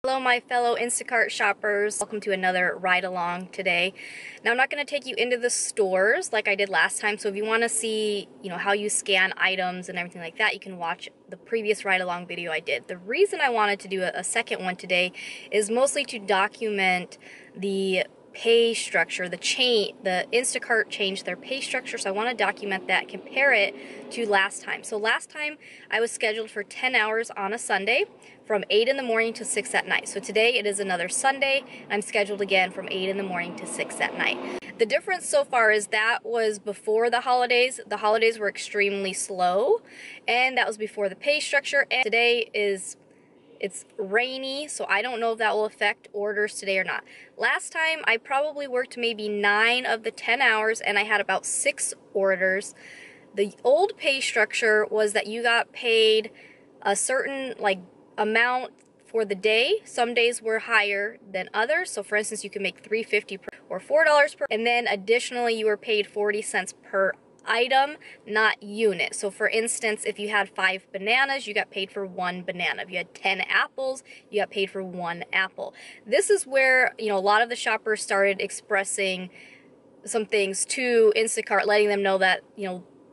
Hello my fellow Instacart shoppers, welcome to another ride along today. Now I'm not going to take you into the stores like I did last time, so if you want to see how you scan items and everything like that, you can watch the previous ride along video I did. The reason I wanted to do a second one today is mostly to document the pay structure, the Instacart changed their pay structure, so I want to document that, compare it to last time. So last time I was scheduled for 10 hours on a Sunday from 8 in the morning to 6 at night. So today it is another Sunday, and I'm scheduled again from 8 in the morning to 6 at night. The difference so far is that was before the holidays. The holidays were extremely slow, and that was before the pay structure, and today it's rainy, so I don't know if that will affect orders today or not. Last time, I probably worked maybe 9 of the 10 hours, and I had about 6 orders. The old pay structure was that you got paid a certain amount for the day. Some days were higher than others. So for instance, you could make $3.50 or $4 per, and then additionally, you were paid 40 cents per item, not unit. So for instance, if you had 5 bananas, you got paid for 1 banana. If you had 10 apples, you got paid for 1 apple. This is where, a lot of the shoppers started expressing some things to Instacart, letting them know that,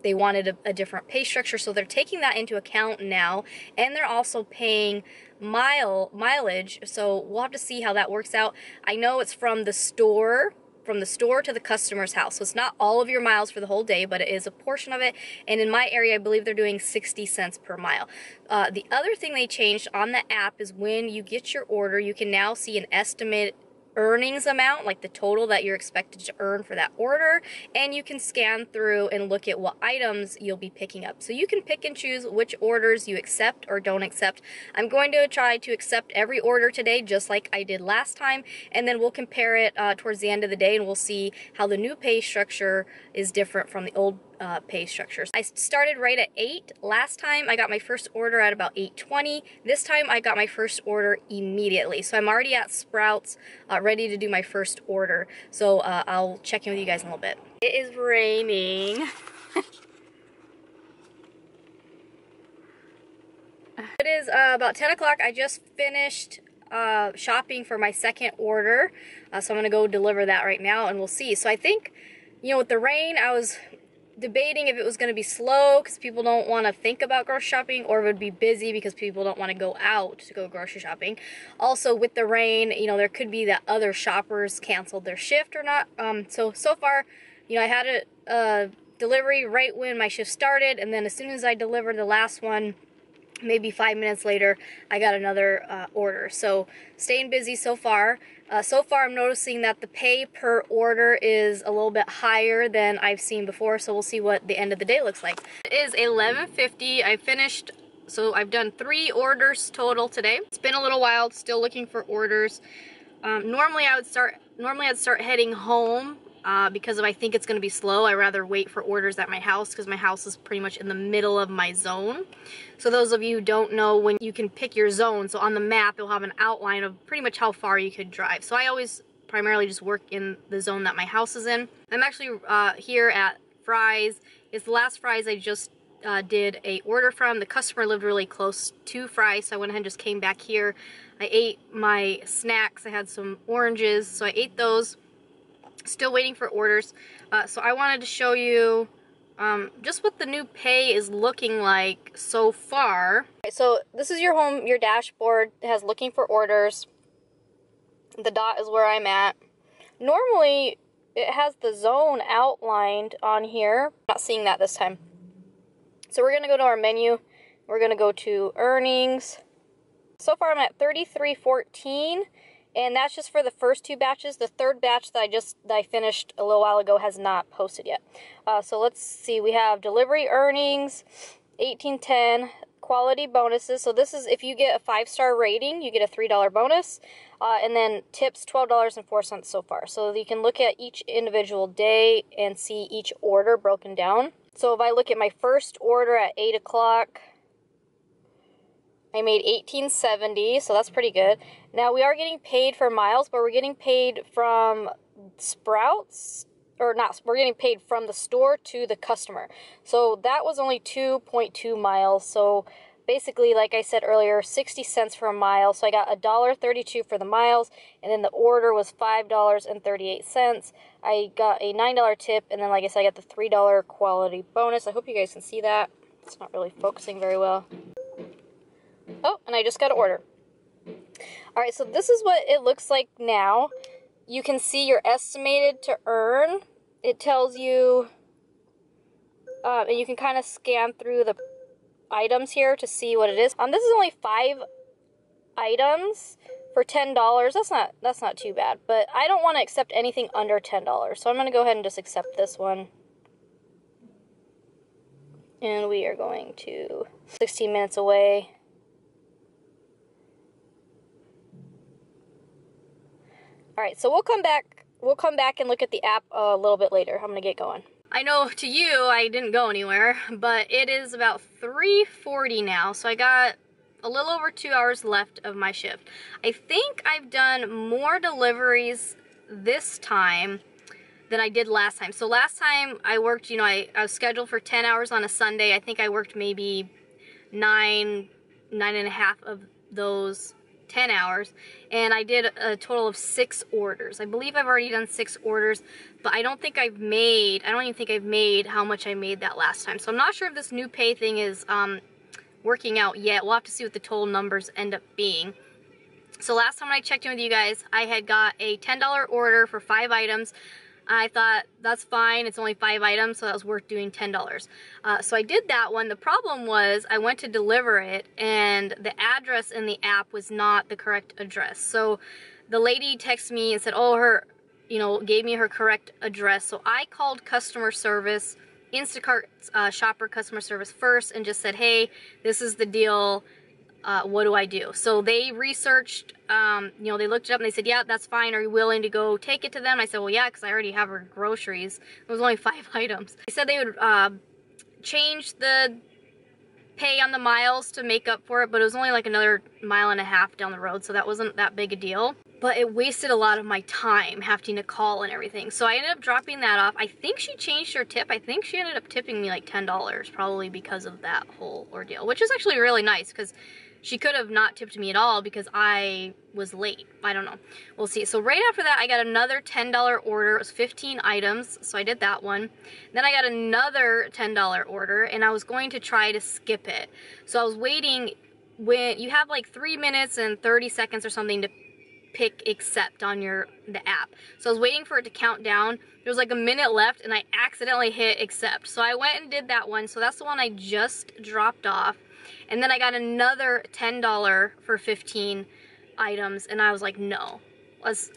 they wanted a different pay structure. So they're taking that into account now, and they're also paying mileage. So we'll have to see how that works out. I know it's from the store to the customer's house. So it's not all of your miles for the whole day, but it is a portion of it. And in my area, I believe they're doing 60 cents per mile. The other thing they changed on the app is when you get your order, you can now see an estimate earnings amount, like the total that you're expected to earn for that order, and you can scan through and look at what items you'll be picking up. So you can pick and choose which orders you accept or don't accept. I'm going to try to accept every order today, just like I did last time, and then we'll compare it towards the end of the day, and we'll see how the new pay structure is different from the old pay structures. I started right at 8. Last time I got my first order at about 8:20. This time I got my first order immediately. So I'm already at Sprouts, ready to do my first order. So I'll check in with you guys in a little bit. It is raining. It is about 10 o'clock. I just finished shopping for my second order. So I'm going to go deliver that right now, and we'll see. So I think, with the rain, I was debating if it was going to be slow because people don't want to think about grocery shopping, or if it would be busy because people don't want to go out to go grocery shopping. Also, with the rain, there could be that other shoppers canceled their shift or not. So far, I had a delivery right when my shift started, and then as soon as I delivered the last one, maybe 5 minutes later, I got another order. So staying busy so far. So far, I'm noticing that the pay per order is a little bit higher than I've seen before, so we'll see what the end of the day looks like. It is 11:50. I finished, so I've done 3 orders total today. It's been a little while, still looking for orders. Normally I'd start heading home because if I think it's going to be slow, I'd rather wait for orders at my house because my house is pretty much in the middle of my zone. So those of you who don't know, when you can pick your zone, so on the map it'll have an outline of pretty much how far you could drive. So I always primarily just work in the zone that my house is in. I'm actually here at Fry's. It's the last Fry's I just did a order from. The customer lived really close to Fry's, so I went ahead and just came back here. I ate my snacks. I had some oranges, so I ate those. Still waiting for orders. So I wanted to show you just what the new pay is looking like so far. So this is your home, your dashboard. It has looking for orders. The dot is where I'm at. Normally it has the zone outlined on here. Not seeing that this time. So we're going to go to our menu. We're going to go to earnings. So far I'm at $33.14. And that's just for the first 2 batches. The third batch that I finished a little while ago has not posted yet. So let's see. We have delivery earnings, $18.10, quality bonuses. So this is if you get a 5-star rating, you get a $3 bonus. And then tips, $12.04 so far. So you can look at each individual day and see each order broken down. So if I look at my first order at 8 o'clock, I made $18.70, so that's pretty good. Now, we are getting paid for miles, but we're getting paid from Sprouts, or not, we're getting paid from the store to the customer. So that was only 2.2 miles, so basically, like I said earlier, 60 cents for a mile. So I got $1.32 for the miles, and then the order was $5.38. I got a $9 tip, and then, like I said, I got the $3 quality bonus. I hope you guys can see that. It's not really focusing very well. Oh, and I just got an order. All right, so this is what it looks like now. You can see you're estimated to earn. It tells you, and you can kind of scan through the items here to see what it is. This is only 5 items for $10. That's not too bad, but I don't want to accept anything under $10, so I'm going to go ahead and just accept this one. And we are going to 16 minutes away. All right, so we'll come back and look at the app a little bit later. I'm going to get going. I know to you I didn't go anywhere, but it is about 3:40 now, so I got a little over 2 hours left of my shift. I think I've done more deliveries this time than I did last time. So last time I worked, you know, I was scheduled for 10 hours on a Sunday. I think I worked maybe 9 and a half of those 10 hours, and I did a total of 6 orders. I believe I've already done 6 orders, but I don't even think I've made how much I made that last time. So I'm not sure if this new pay thing is working out yet. We'll have to see what the total numbers end up being. So last time I checked in with you guys, I had got a $10 order for 5 items. I thought, that's fine, it's only 5 items, so that was worth doing $10. So I did that one. The problem was I went to deliver it, and the address in the app was not the correct address. So the lady texted me and said, oh, gave me her correct address. So I called customer service, Instacart shopper customer service first, and just said, hey, this is the deal. What do I do? So they researched, they looked it up and they said, yeah, that's fine. Are you willing to go take it to them? I said, well, yeah, because I already have her groceries. It was only 5 items. They said they would change the pay on the miles to make up for it, but it was only like another 1.5 miles down the road, so that wasn't that big a deal. But it wasted a lot of my time having to call and everything. So I ended up dropping that off. I think she changed her tip. I think she ended up tipping me like $10, probably because of that whole ordeal, which is actually really nice because she could have not tipped me at all because I was late. I don't know. We'll see. So right after that, I got another $10 order. It was 15 items, so I did that one. Then I got another $10 order, and I was going to try to skip it. So I was waiting. When you have like 3 minutes and 30 seconds or something to pick accept on the app. So I was waiting for it to count down. There was like a minute left, and I accidentally hit accept. So I went and did that one. So that's the one I just dropped off. And then I got another $10 for 15 items, and I was like, no, that's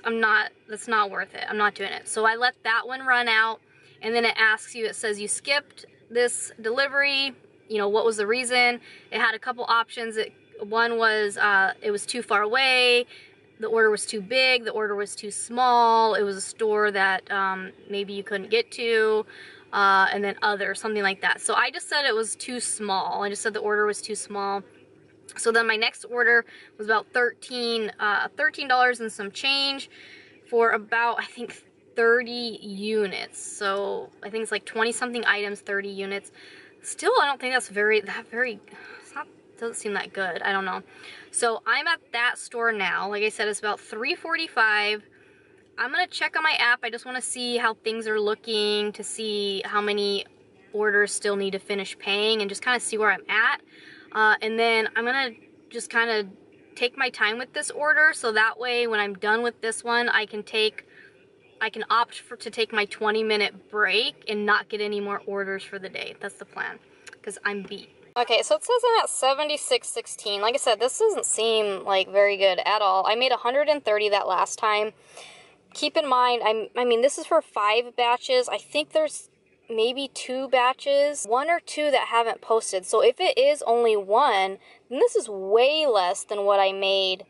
not worth it. I'm not doing it. So I let that one run out, and then it asks you, it says you skipped this delivery, what was the reason? It had a couple options. One was it was too far away, the order was too big, the order was too small, it was a store that maybe you couldn't get to, and then something like that. So I just said it was too small. I just said the order was too small. So then my next order was about $13 and some change for about, I think, 30 units. So I think it's like 20 something items, 30 units. Still, I don't think that's doesn't seem that good. I don't know. So I'm at that store now. Like I said, it's about 3:45. I'm gonna check on my app. I just want to see how things are looking, to see how many orders still need to finish paying, and just kind of see where I'm at. And then I'm gonna just kind of take my time with this order, so that way when I'm done with this one, I can opt to take my 20-minute break and not get any more orders for the day. That's the plan, because I'm beat. Okay, so it says I'm at 76.16. Like I said, this doesn't seem like very good at all. I made 130 that last time. Keep in mind, I mean, this is for 5 batches. I think there's maybe 2 batches, 1 or 2 that haven't posted. So if it is only 1, then this is way less than what I made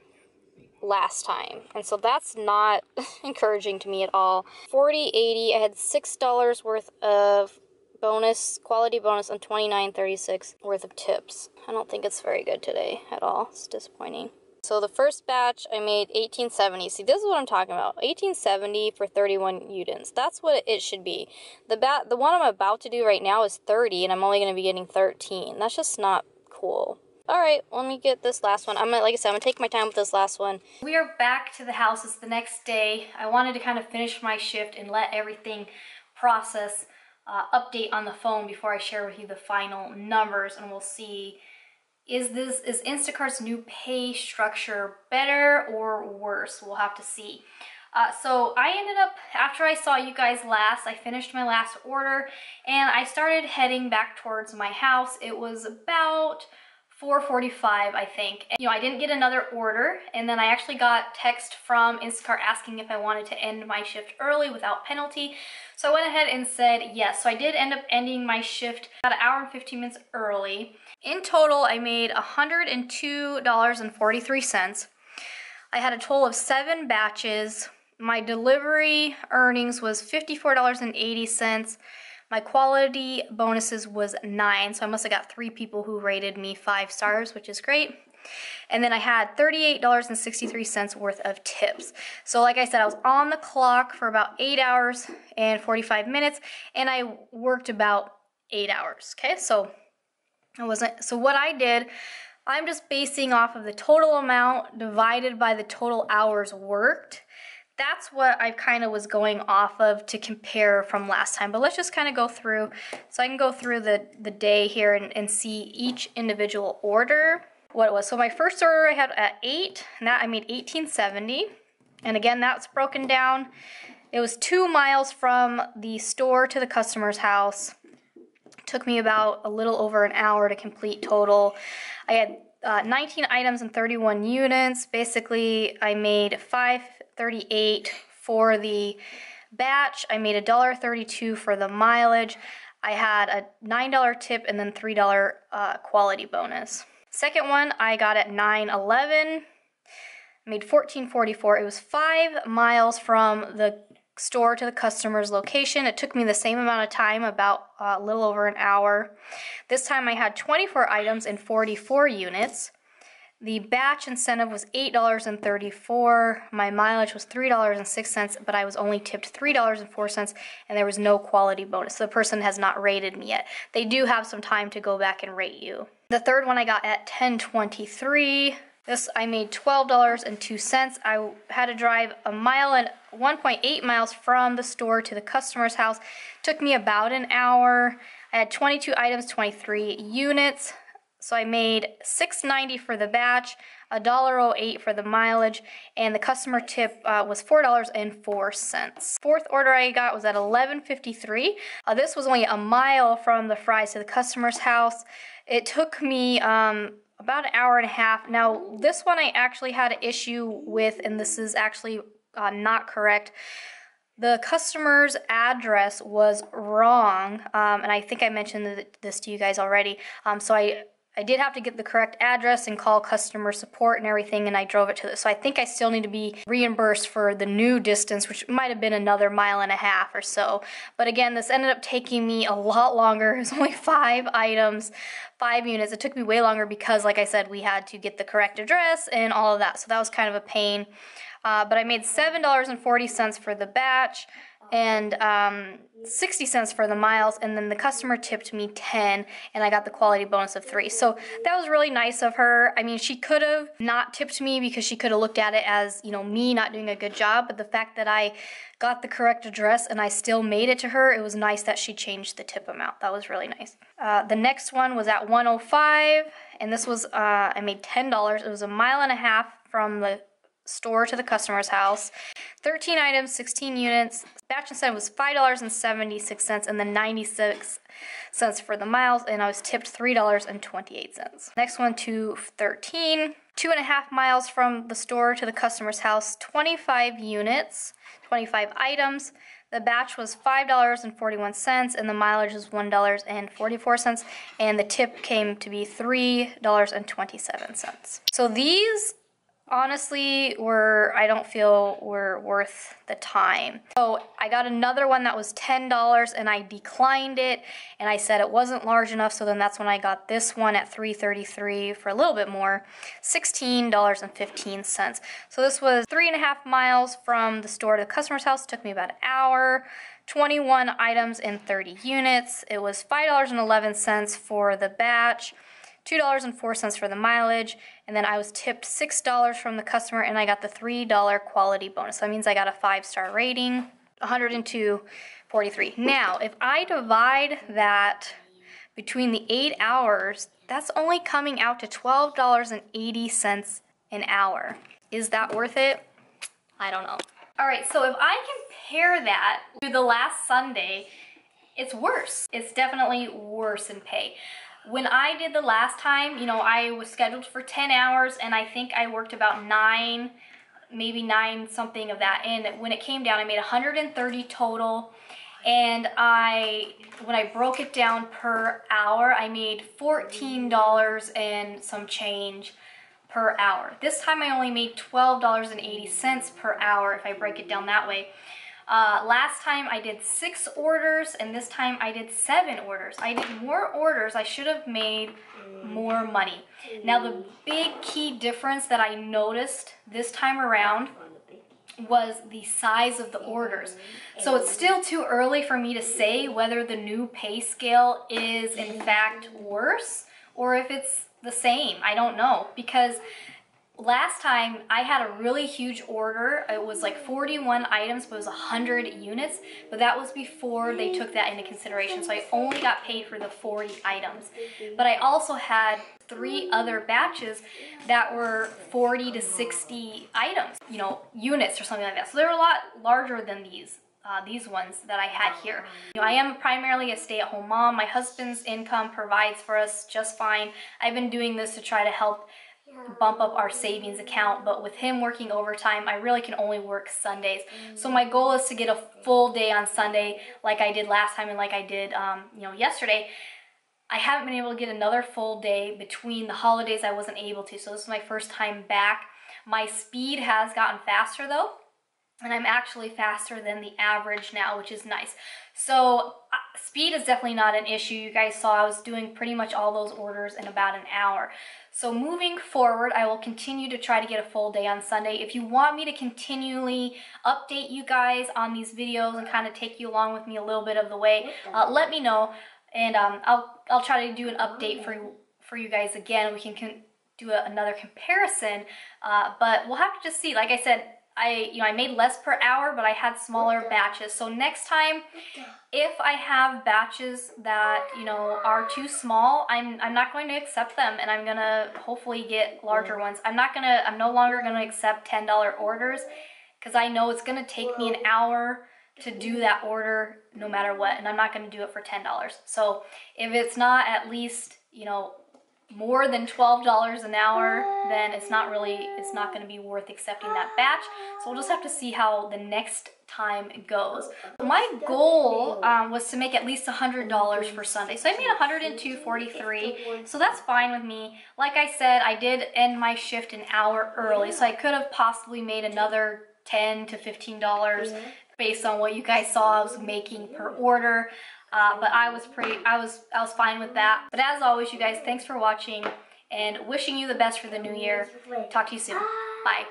last time. And so that's not encouraging to me at all. 40.80, I had $6 worth of quality bonus, and $29.36 worth of tips. I don't think it's very good today at all. It's disappointing. So the first batch, I made $18.70. See, this is what I'm talking about. $18.70 for 31 units. That's what it should be. The one I'm about to do right now is 30, and I'm only going to be getting 13. That's just not cool. All right, let me get this last one. Like I said, I'm gonna take my time with this last one. We are back to the house. It's the next day. I wanted to kind of finish my shift and let everything process, update on the phone before I share with you the final numbers, and we'll see, is Instacart's new pay structure better or worse? We'll have to see. So I ended up, after I saw you guys last, I finished my last order and I started heading back towards my house. It was about 4:45, I think. And, I didn't get another order, and then I actually got text from Insacart asking if I wanted to end my shift early without penalty. So I went ahead and said yes. So I did end up ending my shift about an hour and 15 minutes early. In total, I made $102.43. I had a total of 7 batches. My delivery earnings was $54.80. My quality bonuses was 9, so I must have got 3 people who rated me 5 stars, which is great. And then I had $38.63 worth of tips. So like I said, I was on the clock for about 8 hours and 45 minutes, and I worked about 8 hours, okay? So what I did, I'm just basing off of the total amount divided by the total hours worked. That's what I kind of was going off of to compare from last time. But let's just kind of go through, so I can go through the day here and see each individual order, what it was. So my first order I had at 8, and that I made $18.70. And again, that's broken down. It was 2 miles from the store to the customer's house. It took me about a little over an hour to complete total. I had 19 items and 31 units. Basically, I made $5.38 for the batch. I made $1.32 for the mileage. I had a $9 tip and then $3 quality bonus. Second one, I got at 9:11. Made $14.44. It was 5 miles from the store to the customer's location. It took me the same amount of time, about a little over an hour. This time I had 24 items and 44 units. The batch incentive was $8.34. My mileage was $3.06, but I was only tipped $3.04, and there was no quality bonus. So the person has not rated me yet. They do have some time to go back and rate you. The third one I got at 10:23. This I made $12.02. I had to drive 1.8 miles from the store to the customer's house. Took me about an hour. I had 22 items, 23 units. So I made $6.90 for the batch, $1.08 for the mileage, and the customer tip was $4.04. Fourth order I got was at 11:53. This was only a mile from the fries to the customer's house. It took me about an hour and a half. Now, this one I actually had an issue with, and this is actually not correct. The customer's address was wrong, and I think I mentioned this to you guys already. So I did have to get the correct address and call customer support and everything, and I drove it to this. So I think I still need to be reimbursed for the new distance, which might have been another 1.5 miles or so. But again, this ended up taking me a lot longer. It was only 5 items, 5 units. It took me way longer because, like I said, we had to get the correct address and all of that. So that was kind of a pain. But I made $7.40 for the batch and 60 cents for the miles, and then the customer tipped me 10, and I got the quality bonus of 3. So that was really nice of her. I mean, she could have not tipped me because she could have looked at it as, me not doing a good job, but the fact that I got the correct address and I still made it to her, it was nice that she changed the tip amount. That was really nice. The next one was at 1:05, and this was, I made $10. It was 1.5 miles from the store to the customer's house. 13 items, 16 units. Batch incentive was $5.76 and then 96 cents for the miles, and I was tipped $3.28. Next one, 213. 2.5 miles from the store to the customer's house, 25 units, 25 items. The batch was $5.41 and the mileage was $1.44, and the tip came to be $3.27. So these honestly I don't feel were worth the time. So I got another one that was $10 and I declined it, and I said it wasn't large enough, so then that's when I got this one at $3.33 for a little bit more, $16.15. So this was 3.5 miles from the store to the customer's house. It took me about an hour. 21 items and 30 units. It was $5.11 for the batch, $2.04 for the mileage, and then I was tipped $6 from the customer, and I got the $3 quality bonus. So that means I got a 5-star rating, 102.43. Now, if I divide that between the 8 hours, that's only coming out to $12.80 an hour. Is that worth it? I don't know. All right, so if I compare that to the last Sunday, it's worse. It's definitely worse in pay. When I did the last time, you know, I was scheduled for 10 hours and I think I worked about 9, maybe 9 something of that. And when it came down, I made 130 total. And when I broke it down per hour, I made $14 and some change per hour. This time I only made $12.80 per hour if I break it down that way. Last time I did 6 orders, and this time I did 7 orders. I did more orders. I should have made more money. Now the big key difference that I noticed this time around was the size of the orders. So it's still too early for me to say whether the new pay scale is in fact worse or if it's the same. I don't know, because last time I had a really huge order. It was like 41 items, but it was 100 units, but that was before they took that into consideration. So I only got paid for the 40 items. But I also had 3 other batches that were 40 to 60 items, you know, units or something like that. So they're a lot larger than these ones that I had here. You know, I am primarily a stay-at-home mom. My husband's income provides for us just fine. I've been doing this to try to help bump up our savings account, but with him working overtime, I really can only work Sundays. So my goal is to get a full day on Sunday like I did last time and like I did you know, yesterday. I haven't been able to get another full day between the holidays. I wasn't able to, so this is my first time back. My speed has gotten faster though, and I'm actually faster than the average now, which is nice. So speed is definitely not an issue. You guys saw I was doing pretty much all those orders in about an hour. So moving forward, I will continue to try to get a full day on Sunday. If you want me to continually update you guys on these videos and kind of take you along with me a little bit of the way, let me know, and I'll try to do an update for you guys again. We can do another comparison, but we'll have to just see. Like I said, I made less per hour, but I had smaller batches. So next time, if I have batches that, you know, are too small, I'm not going to accept them, and I'm gonna hopefully get larger ones. I'm no longer gonna accept $10 orders, because I know it's gonna take me an hour to do that order no matter what, and I'm not gonna do it for $10. So if it's not at least, you know, more than $12 an hour, then it's not going to be worth accepting that batch. So we'll just have to see how the next time goes. My goal was to make at least $100 for Sunday. So I made $102.43, so that's fine with me. Like I said, I did end my shift an hour early, so I could have possibly made another $10 to $15 based on what you guys saw I was making per order. But I was fine with that. But as always, you guys, thanks for watching, and wishing you the best for the new year. Talk to you soon. Bye.